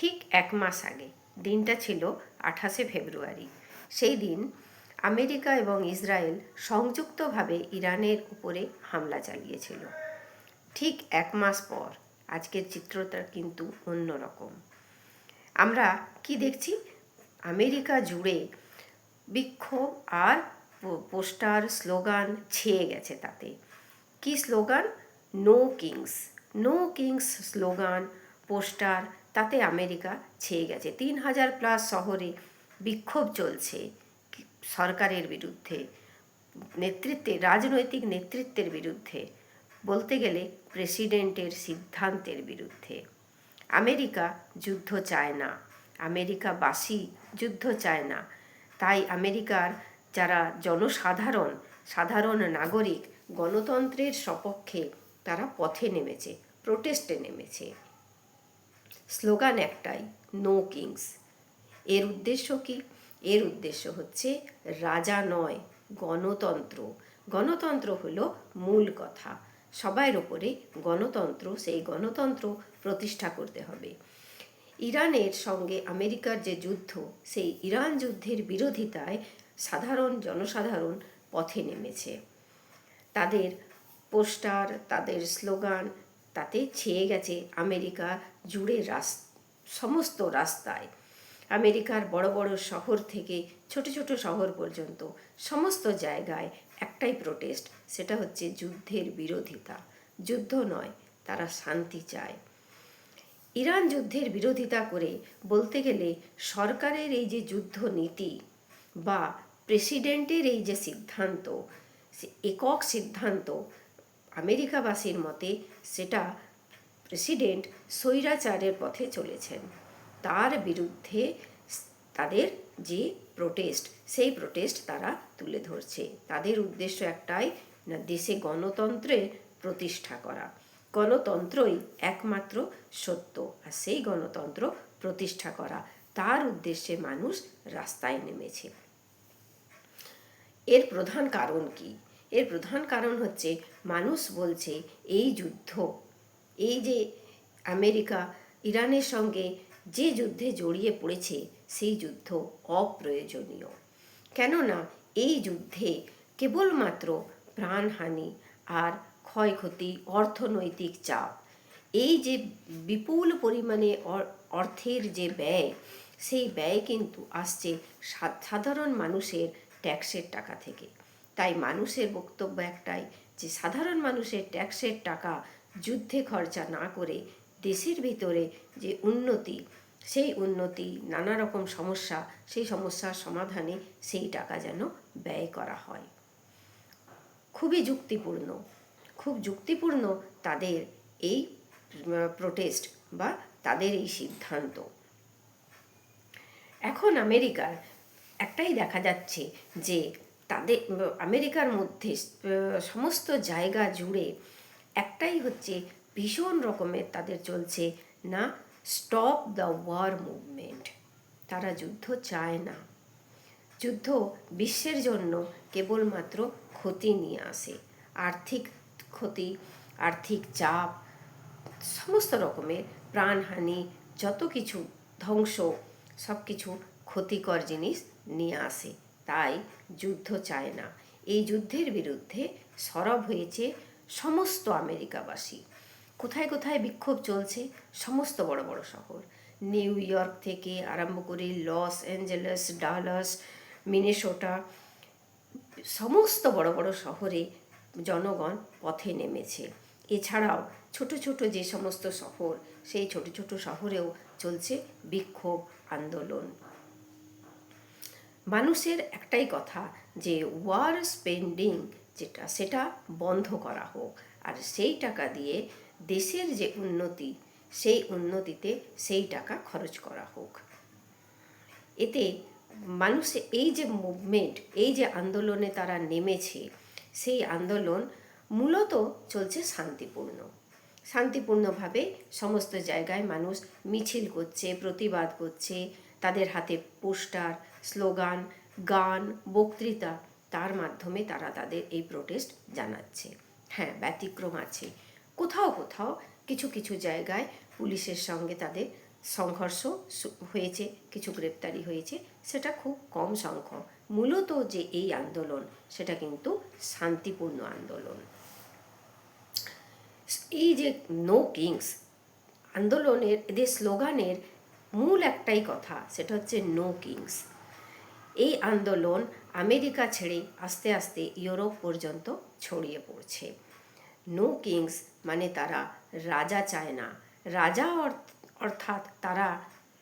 ঠিক 1 মাস আগে, দিনটা ছিল 28শে ফেব্রুয়ারি। সেই দিন আমেরিকা এবং ইসরায়েল সংযুক্তভাবে ইরানের উপরে হামলা চালিয়েছিল। ঠিক 1 মাস পর আজকের চিত্রটা কিন্তু অন্যরকম। আমরা কি দেখছি? আমেরিকা জুড়ে বিক্ষোভ আর পোস্টার, স্লোগান ছেয়ে গেছে। তাতে কি slogan? No kings, no kings slogan, poster, তাতে আমেরিকা ছেয়ে গেছে। 3000+ শহরে বিক্ষোভ চলছে সরকারের বিরুদ্ধে, রাজনৈতিক নেতৃত্বের বিরুদ্ধে, বলতে গেলে প্রেসিডেন্টের সিদ্ধান্তের বিরুদ্ধে। আমেরিকা যুদ্ধ চায় না, আমেরিকাবাসী যুদ্ধ চায় না। তাই আমেরিকার যারা সাধারণ নাগরিক, গণতন্ত্রের সপক্ষে তারা পথে নেমেছে, প্রোটেস্টে নেমেছে। স্লোগান একটাই, নো কিংস। এর উদ্দেশ্য কি? এর উদ্দেশ্য হচ্ছে রাজা নয়, গণতন্ত্র। গণতন্ত্র হলো মূল কথা। সবার ওপরে গণতন্ত্র, সেই গণতন্ত্র প্রতিষ্ঠা করতে হবে। ইরানের সঙ্গে আমেরিকার যে যুদ্ধ, সেই ইরান যুদ্ধের বিরোধিতায় জনসাধারণ পথে নেমেছে। তাদের পোস্টার, তাদের স্লোগান তাতে ছেয়ে গেছে আমেরিকা জুড়ে সমস্ত রাস্তায়। আমেরিকার বড় বড় শহর থেকে ছোট ছোট শহর পর্যন্ত সমস্ত জায়গায় একটাই প্রোটেস্ট, সেটা হচ্ছে যুদ্ধের বিরোধিতা। যুদ্ধ নয়, তারা শান্তি চায়। ইরান যুদ্ধের বিরোধিতা করে, বলতে গেলে সরকারের এই যে যুদ্ধ নীতি বা প্রেসিডেন্টের এই যে সিদ্ধান্ত, একক সিদ্ধান্ত, আমেরিকাবাসীর মতে সেটা প্রেসিডেন্ট স্বৈরাচারের পথে চলেছেন। তার বিরুদ্ধে তাদের যে প্রোটেস্ট, সেই প্রোটেস্ট তারা তুলে ধরছে। তাদের উদ্দেশ্য একটাই, না দেশে গণতন্ত্রের প্রতিষ্ঠা করা। গণতন্ত্রই একমাত্র সত্য, আর সেই গণতন্ত্র প্রতিষ্ঠা করা, তার উদ্দেশ্যে মানুষ রাস্তায় নেমেছে। এর প্রধান কারণ কি? এর প্রধান কারণ হচ্ছে, মানুষ বলছে এই যুদ্ধ, এই যে আমেরিকা ইরানের সঙ্গে যে যুদ্ধে জড়িয়ে পড়েছে, সেই যুদ্ধ অপ্রয়োজনীয়। কেননা এই যুদ্ধে কেবলমাত্র প্রাণহানি আর ক্ষয়ক্ষতি, অর্থনৈতিক চাপ, এই যে বিপুল পরিমাণে অর্থের যে ব্যয়, সেই ব্যয় কিন্তু আসছে সাধারণ মানুষের ট্যাক্সের টাকা থেকে। তাই মানুষের বক্তব্য একটাই, যে সাধারণ মানুষের ট্যাক্সের টাকা যুদ্ধে খরচা না করে দেশের ভিতরে যে উন্নতি, সেই উন্নতি, নানা রকম সমস্যা, সেই সমস্যার সমাধানে সেই টাকা যেন ব্যয় করা হয়। খুবই যুক্তিপূর্ণ, খুব যুক্তিপূর্ণ তাদের এই প্রোটেস্ট বা তাদের এই সিদ্ধান্ত। এখন আমেরিকার একটাই দেখা যাচ্ছে, যে তাদের আমেরিকার মধ্যে সমস্ত জায়গা জুড়ে একটাই হচ্ছে, ভীষণ রকমের তাদের চলছে, না স্টপ দ্য ওয়ার মুভমেন্ট। তারা যুদ্ধ চায় না। যুদ্ধ বিশ্বের জন্য কেবলমাত্র ক্ষতি নিয়ে আসে, আর্থিক ক্ষতি, আর্থিক চাপ, সমস্ত রকমের প্রাণহানি, যত কিছু ধ্বংস, সব কিছু ক্ষতিকর জিনিস নিয়ে আসে। তাই যুদ্ধ চায় না। এই যুদ্ধের বিরুদ্ধে সরব হয়েছে সমস্ত আমেরিকাবাসী। কোথায় কোথায় বিক্ষোভ চলছে? সমস্ত বড় বড় শহর, নিউ ইয়র্ক থেকে আরম্ভ করে লস অ্যাঞ্জেলেস, ডালাস, মিনেসোটা, সমস্ত বড় বড় শহরে জনগণ পথে নেমেছে। এছাড়াও ছোট ছোট যে সমস্ত শহর, সেই ছোট ছোট শহরেও চলছে বিক্ষোভ, আন্দোলন। মানুষের একটাই কথা, যে ওয়ার স্পেন্ডিং যেটা, সেটা বন্ধ করা হোক, আর সেই টাকা দিয়ে দেশের যে উন্নতি, সেই উন্নতিতে সেই টাকা খরচ করা হোক। এতে মানুষের এই যে মুভমেন্ট, এই যে আন্দোলনে তারা নেমেছে, সেই আন্দোলন মূলত চলছে শান্তিপূর্ণভাবে। সমস্ত জায়গায় মানুষ মিছিল করছে, প্রতিবাদ করছে, তাদের হাতে পোস্টার, স্লোগান, গান, বক্তৃতা, তার মাধ্যমে তারা তাদের এই প্রোটেস্ট জানাচ্ছে। হ্যাঁ, ব্যতিক্রম আছে। কোথাও কোথাও কিছু কিছু জায়গায় পুলিশের সঙ্গে তাদের সংঘর্ষ হয়েছে, কিছু গ্রেপ্তারি হয়েছে, সেটা খুব কম সংখ্যক। মূলত যে এই আন্দোলন সেটা কিন্তু শান্তিপূর্ণ আন্দোলন। এই যে নো কিংস আন্দোলনের, এদের স্লোগানের মূল একটাই কথা, সেটা হচ্ছে নো কিংস। এই আন্দোলন আমেরিকা ছেড়ে আস্তে আস্তে ইউরোপ পর্যন্ত ছড়িয়ে পড়ছে। নো কিংস মানে তারা রাজা চায় না। রাজা অর্থাৎ তারা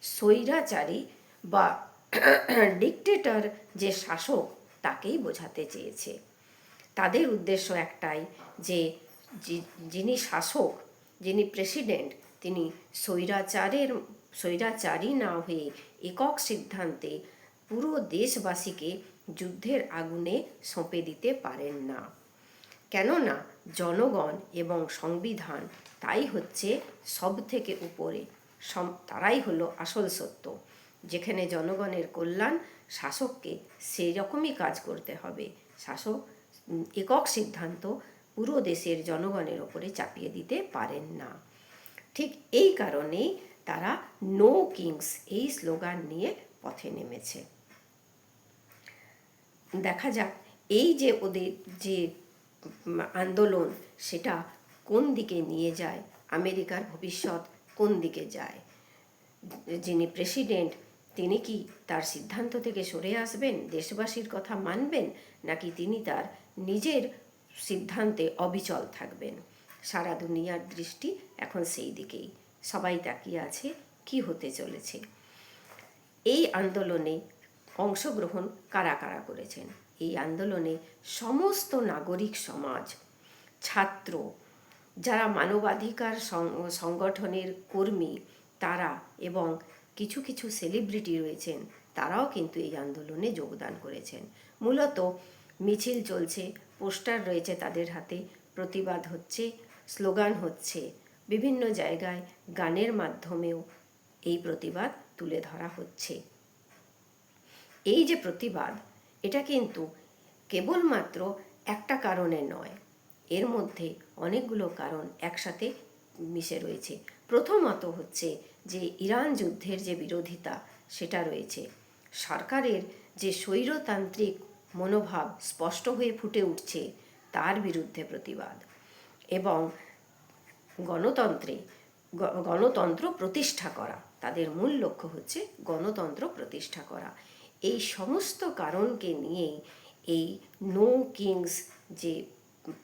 স্বৈরাচারী বা ডিকটেটর যে শাসক তাকেই বোঝাতে চেয়েছে। তাদের উদ্দেশ্য একটাই যে যিনি শাসক, যিনি প্রেসিডেন্ট, তিনি স্বৈরাচারী না হয়ে একক সিদ্ধান্তে পুরো দেশবাসীকে যুদ্ধের আগুনে সঁপে দিতে পারেন না। কেননা জনগণ এবং সংবিধান তাই হচ্ছে সব থেকে উপরে, তারাই হলো আসল সত্য। যেখানে জনগণের কল্যাণ, শাসককে সেই রকমই কাজ করতে হবে। শাসক একক সিদ্ধান্ত পুরো দেশের জনগণের ওপরে চাপিয়ে দিতে পারেন না। ঠিক এই কারণেই তারা নো কিংস এই স্লোগান নিয়ে পথে নেমেছে। দেখা যাক এই যে ওদের যে আন্দোলন সেটা কোন দিকে নিয়ে যায়, আমেরিকার ভবিষ্যৎ কোন দিকে যায়। যিনি প্রেসিডেন্ট তিনি কি তার সিদ্ধান্ত থেকে সরে আসবেন, দেশবাসীর কথা মানবেন, নাকি তিনি তার নিজের সিদ্ধান্তে অবিচল থাকবেন? সারা দুনিয়ার দৃষ্টি এখন সেই দিকেই, সবাই তাকিয়ে আছে কি হতে চলেছে। এই আন্দোলনে অংশগ্রহণ কারা কারা করেছেন? এই আন্দোলনে সমস্ত নাগরিক সমাজ, ছাত্র, যারা মানবাধিকার সংগঠনের কর্মী তারা, এবং কিছু কিছু সেলিব্রিটি রয়েছেন, তারাও কিন্তু এই আন্দোলনে যোগদান করেছেন। মূলত মিছিল চলছে, পোস্টার রয়েছে তাদের হাতে, প্রতিবাদ হচ্ছে, স্লোগান হচ্ছে, বিভিন্ন জায়গায় গানের মাধ্যমেও এই প্রতিবাদ তুলে ধরা হচ্ছে। এই যে প্রতিবাদ, এটা কিন্তু কেবলমাত্র একটা কারণে নয়, এর মধ্যে অনেকগুলো কারণ একসাথে মিশে রয়েছে। প্রথমত হচ্ছে যে ইরান যুদ্ধের যে বিরোধিতা সেটা রয়েছে, সরকারের যে স্বৈরতান্ত্রিক মনোভাব স্পষ্ট হয়ে ফুটে উঠছে তার বিরুদ্ধে প্রতিবাদ, এবং গণতন্ত্র প্রতিষ্ঠা করা, তাদের মূল লক্ষ্য হচ্ছে গণতন্ত্র প্রতিষ্ঠা করা। এই সমস্ত কারণকে নিয়েই এই নো কিংস যে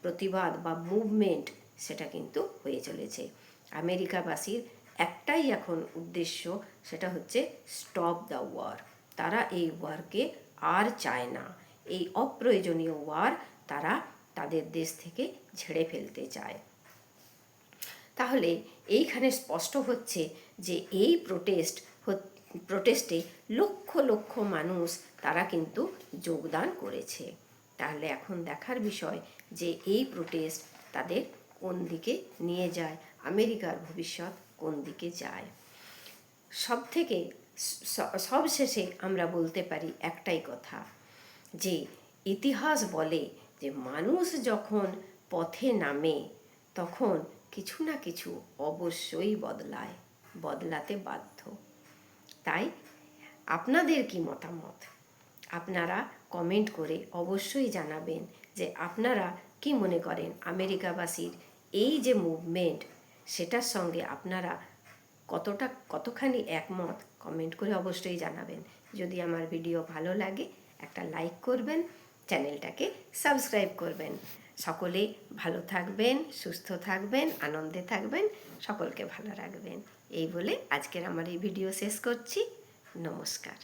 প্রতিবাদ বা মুভমেন্ট সেটা কিন্তু হয়ে চলেছে। আমেরিকাবাসীর একটাই এখন উদ্দেশ্য, সেটা হচ্ছে স্টপ দ্য ওয়ার। তারা এই ওয়ারকে আর চায় না, এই অপ্রয়োজনীয় ওয়ার তারা তাদের দেশ থেকে ঝেড়ে ফেলতে চায়। তাহলে এইখানে স্পষ্ট হচ্ছে যে এই প্রোটেস্টে লক্ষ লক্ষ মানুষ তারা কিন্তু যোগদান করেছে। তাহলে এখন দেখার বিষয় যে এই প্রোটেস্ট তাদের কোন দিকে নিয়ে যায়, আমেরিকার ভবিষ্যৎ কোন দিকে যায়। সবশেষে আমরা বলতে পারি একটাই কথা, যে ইতিহাস বলে যে মানুষ যখন পথে নামে তখন কিছু না কিছু অবশ্যই বদলাতে বাধ্য। তাই আপনাদের কি মতামত আপনারা কমেন্ট করে অবশ্যই জানাবেন যে আপনারা কি মনে করেন আমেরিকাবাসীর এই যে মুভমেন্ট সেটার সঙ্গে আপনারা কতখানি একমত, কমেন্ট করে অবশ্যই জানাবেন। যদি আমার ভিডিও ভালো লাগে একটা লাইক করবেন, চ্যানেলটাকে সাবস্ক্রাইব করবেন। সকলে ভালো থাকবেন, সুস্থ থাকবেন, আনন্দে থাকবেন, সকলকে ভালো রাখবেন। এই বলে আজকের আমার এই ভিডিও শেষ করছি। নমস্কার।